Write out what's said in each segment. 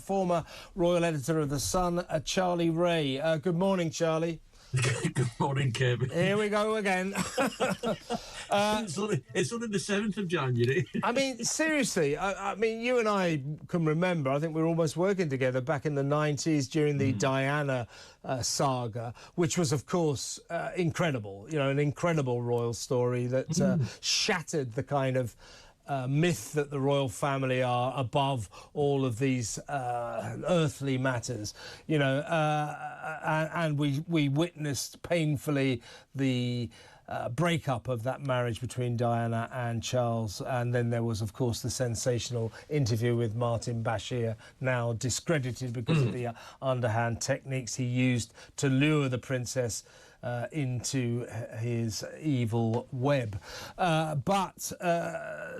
former royal editor of The Sun, Charlie Ray. Good morning, Charlie. Good morning, Kirby. Here we go again. It's only the 7th of January. I mean, seriously, I mean, you and I can remember, I think we were almost working together back in the 90s during the Diana saga, which was, of course, incredible. You know, an incredible royal story that shattered the kind of myth that the royal family are above all of these earthly matters, you know, and we witnessed painfully the breakup of that marriage between Diana and Charles, and then there was, of course, the sensational interview with Martin Bashir, now discredited because of the underhand techniques he used to lure the princess into his evil web. But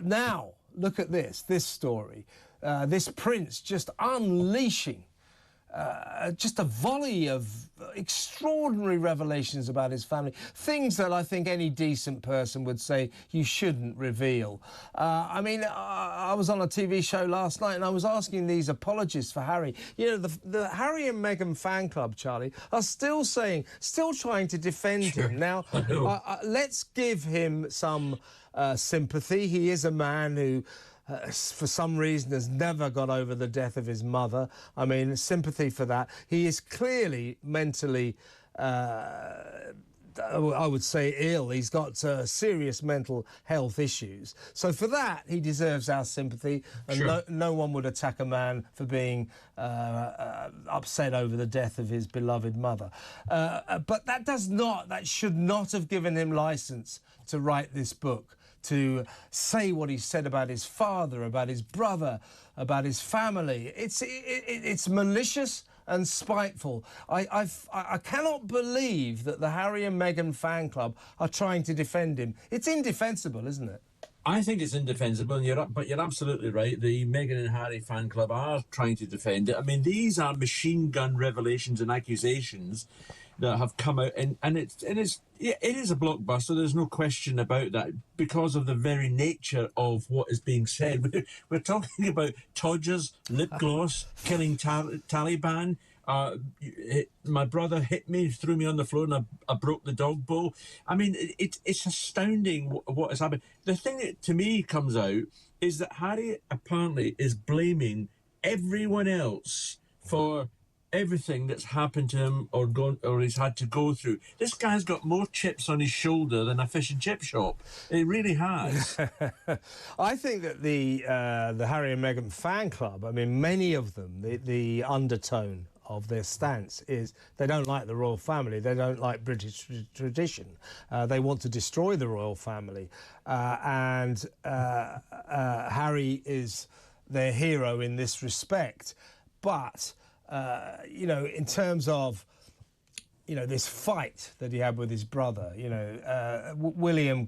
now, look at this story. This prince just unleashing just a volley of extraordinary revelations about his family, things that I think any decent person would say you shouldn't reveal. I mean, I was on a TV show last night and I was asking these apologists for Harry. You know, the Harry and Meghan fan club, Charlie, are still trying to defend him. Now, let's give him some sympathy. He is a man who for some reason has never got over the death of his mother. I mean, sympathy for that. He is clearly mentally, I would say, ill. He's got serious mental health issues. So for that, he deserves our sympathy. And Sure. no one would attack a man for being upset over the death of his beloved mother. But that should not have given him license to write this book, to say what he said about his father, about his brother, about his family. It's malicious and spiteful. I cannot believe that the Harry and Meghan fan club are trying to defend him. It's indefensible, isn't it? I think it's indefensible, but you're absolutely right. The Meghan and Harry fan club are trying to defend it. I mean, these are machine gun revelations and accusations that have come out, and it is a blockbuster. There's no question about that, because of the very nature of what is being said. We're talking about Todgers, lip gloss, killing Taliban. My brother hit me, threw me on the floor, and I broke the dog bowl. I mean, it's astounding what has happened. The thing that to me comes out is that Harry apparently is blaming everyone else for everything that's happened to him or he's had to go through. This guy's got more chips on his shoulder than a fish and chip shop. It really has. I think that the Harry and Meghan fan club, I mean, many of them, the undertone of their stance is they don't like the royal family, they don't like British tradition, they want to destroy the royal family, and Harry is their hero in this respect. But you know, in terms of, you know, this fight that he had with his brother, you know, William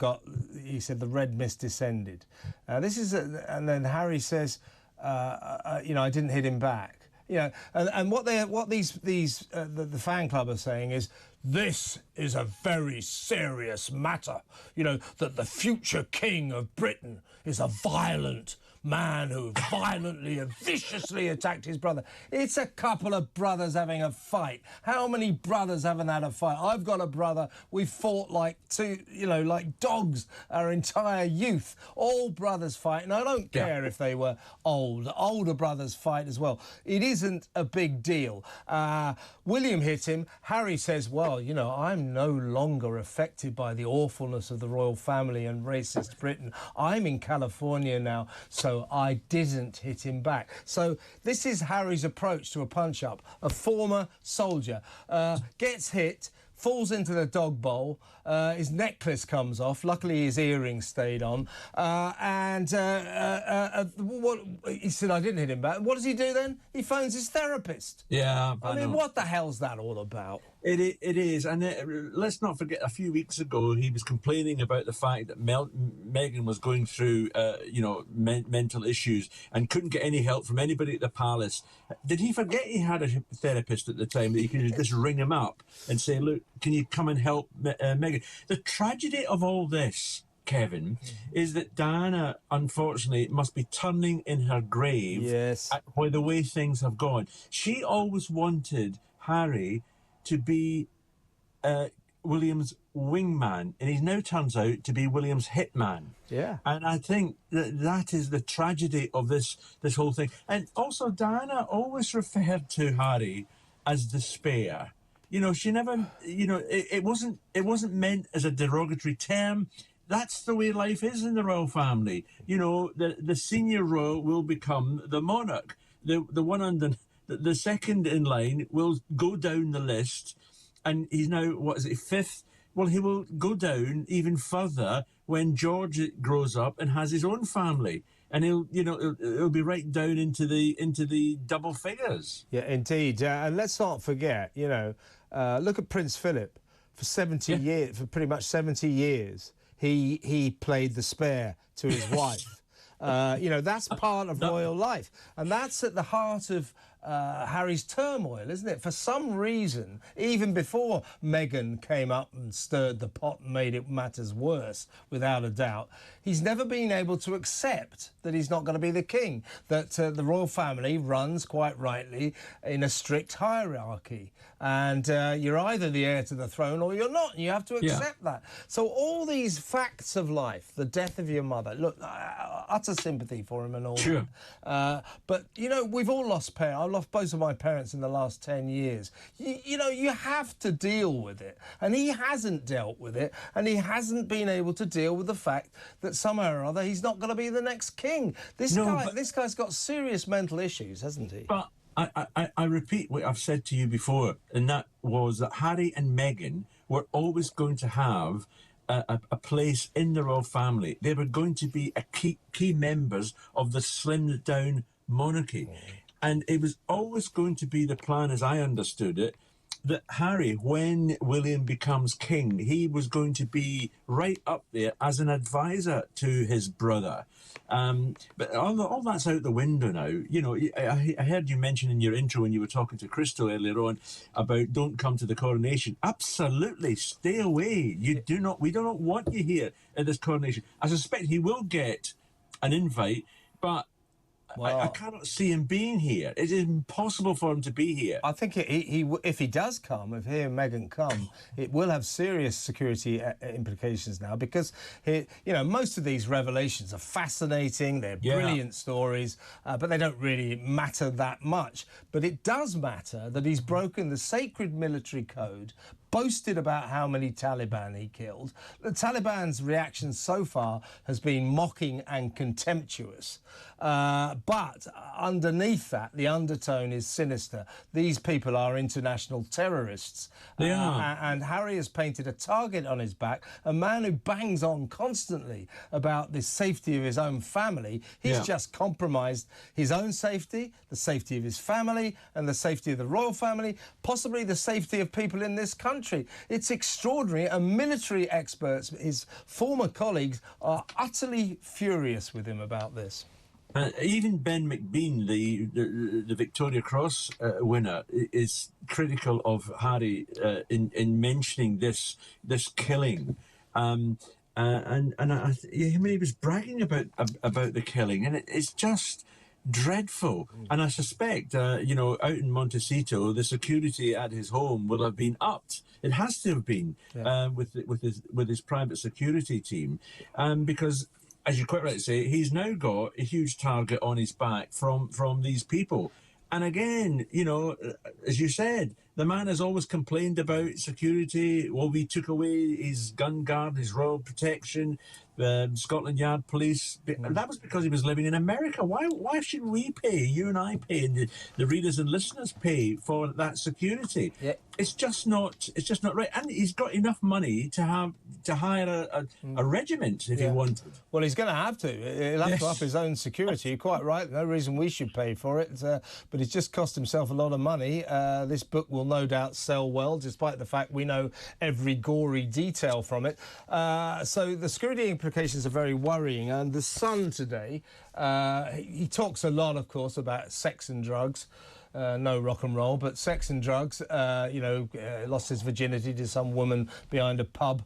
he said the red mist descended. And then Harry says, you know, I didn't hit him back. You know, and what the fan club are saying is, this is a very serious matter. You know, that the future king of Britain is a violent man who violently and viciously attacked his brother. It's a couple of brothers having a fight. How many brothers haven't had a fight? I've got a brother. We fought like like dogs our entire youth. All brothers fight, and I don't care if they were old. Older brothers fight as well. It isn't a big deal. William hit him. Harry says, well, you know, I'm no longer affected by the awfulness of the royal family and racist Britain. I'm in California now, so I didn't hit him back. So this is Harry's approach to a punch-up. A former soldier gets hit, falls into the dog bowl, his necklace comes off, luckily his earrings stayed on, and what he said, I didn't hit him back. What does he do then? He phones his therapist. Yeah, I mean, what the hell's that all about? It is, and let's not forget, a few weeks ago he was complaining about the fact that Meghan was going through, mental issues and couldn't get any help from anybody at the palace. Did he forget he had a therapist at the time that he could just ring him up and say, look, can you come and help Meghan? The tragedy of all this Kevin, is that Diana, unfortunately, must be turning in her grave Yes. by the way things have gone. She always wanted Harry to be William's wingman, and he now turns out to be William's hitman. Yeah. And I think that is the tragedy of this whole thing. And also, Diana always referred to Harry as despair. You know, she never. You know, it wasn't meant as a derogatory term. That's the way life is in the royal family. You know, the senior royal will become the monarch. The one under the second in line will go down the list, and he's now, what is it, fifth? Well, he will go down even further when George grows up and has his own family, and he'll be right down into the double figures. Yeah, indeed. And let's not forget, you know, look at Prince Philip. For 70 years, for pretty much 70 years, he played the spare to his wife. You know, that's part of royal life, and that's at the heart of Harry's turmoil, isn't it? For some reason, even before Meghan came up and stirred the pot and made it matters worse, without a doubt, he's never been able to accept that he's not going to be the king, that the royal family runs, quite rightly, in a strict hierarchy. And you're either the heir to the throne or you're not. You have to accept that. So all these facts of life, the death of your mother, look, utter sympathy for him and all that. But, you know, we've all lost parents. I've lost both of my parents in the last 10 years. You know, you have to deal with it. And he hasn't dealt with it. And he hasn't been able to deal with the fact that somehow or other he's not going to be the next king. This guy's got serious mental issues, hasn't he? But I repeat what I've said to you before, and that was that Harry and Meghan were always going to have a place in the royal family. They were going to be key members of the slimmed down monarchy. And it was always going to be the plan, as I understood it, that Harry, when William becomes king, he was going to be right up there as an advisor to his brother. But all that's out the window now. You know, I heard you mention in your intro when you were talking to Crystal earlier on about don't come to the coronation. Absolutely, stay away. We do not want you here at this coronation. I suspect he will get an invite, but I cannot see him being here. It is impossible for him to be here. I think if he does come, if he and Meghan come, it will have serious security implications now, because you know, most of these revelations are fascinating. They're brilliant stories, but they don't really matter that much. But it does matter that he's broken the sacred military code, boasted about how many Taliban he killed. The Taliban's reaction so far has been mocking and contemptuous. But underneath that, the undertone is sinister. These people are international terrorists. They are. And Harry has painted a target on his back, a man who bangs on constantly about the safety of his own family. He's just compromised his own safety, the safety of his family, and the safety of the royal family, possibly the safety of people in this country. It's extraordinary, and military experts, his former colleagues, are utterly furious with him about this. Even Ben McBean, the Victoria Cross winner, is critical of Harry in mentioning this killing, and he was bragging about the killing, and it's just dreadful. And I suspect, you know, out in Montecito, the security at his home will have been upped. It has to have been with his private security team, because, as you quite rightly say, he's now got a huge target on his back from these people. And again, you know, as you said, the man has always complained about security. Well, we took away his gun guard, his royal protection, the Scotland Yard police. That was because he was living in America. Why should we pay, you and I pay, and the readers and listeners pay for that security? Yeah. It's just not right. And he's got enough money to hire a regiment if he wanted. Well, he's going to have to. He'll have to up his own security. You're quite right. No reason we should pay for it. But he's just cost himself a lot of money. This book will no doubt sell well, despite the fact we know every gory detail from it. So the security implications are very worrying. And The Sun today, he talks a lot, of course, about sex and drugs. no rock and roll, but sex and drugs. Lost his virginity to some woman behind a pub.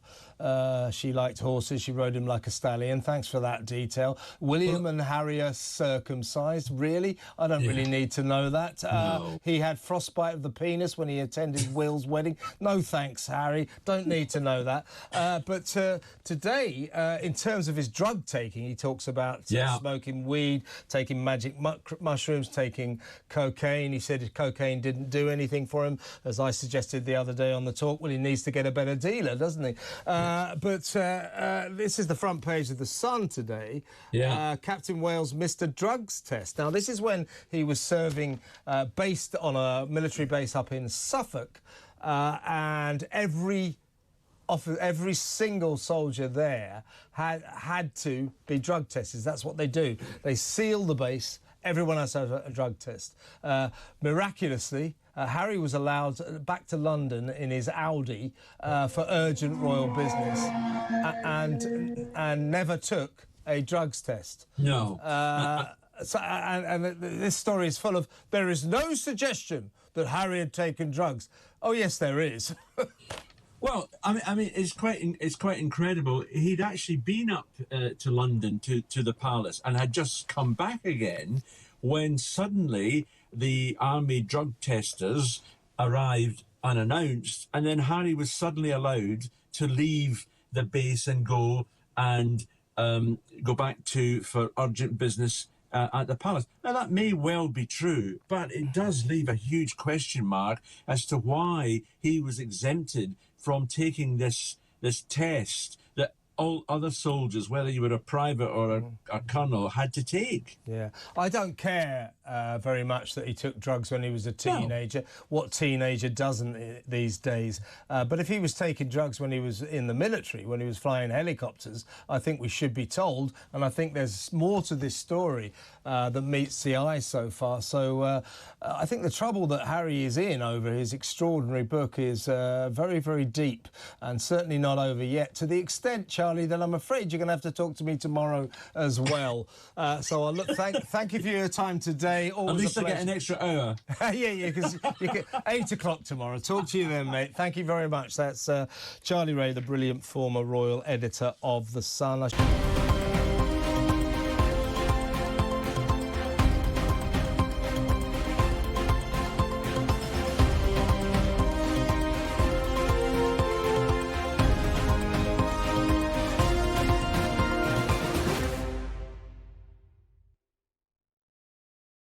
She liked horses. She rode him like a stallion. Thanks for that detail. William and Harry are circumcised. Really? I don't really need to know that. No. He had frostbite of the penis when he attended Will's wedding. No thanks, Harry. Don't need to know that. But today, in terms of his drug taking, he talks about smoking weed, taking magic mushrooms, taking cocaine. He said cocaine didn't do anything for him, as I suggested the other day on the talk. Well, he needs to get a better dealer, doesn't he? But this is the front page of The Sun today. Captain Wales missed a drugs test. Now, this is when he was serving based on a military base up in Suffolk, and every single soldier there had to be drug tested. That's what they do. They seal the base. Everyone has to have a drug test. Miraculously, Harry was allowed back to London in his Audi for urgent royal business and never took a drugs test. No. This story is full of, there is no suggestion that Harry had taken drugs. Oh, yes, there is. Well, I mean, it's quite incredible. He'd actually been up to London to the palace and had just come back again when suddenly the army drug testers arrived unannounced, and then Harry was suddenly allowed to leave the base and go back for urgent business at the palace. Now, that may well be true, but it does leave a huge question mark as to why he was exempted from taking this test that all other soldiers, whether you were a private or a colonel, had to take. Yeah, I don't care very much that he took drugs when he was a teenager. No. What teenager doesn't these days? But if he was taking drugs when he was in the military, when he was flying helicopters, I think we should be told. And I think there's more to this story that meets the eye so far. So I think the trouble that Harry is in over his extraordinary book is very, very deep, and certainly not over yet, to the extent, Charlie, that I'm afraid you're going to have to talk to me tomorrow as well. So I'll thank you for your time today. Always at least I get an extra hour. yeah, because you get 8 o'clock tomorrow. Talk to you then, mate. Thank you very much. That's Charlie Ray, the brilliant former royal editor of The Sun.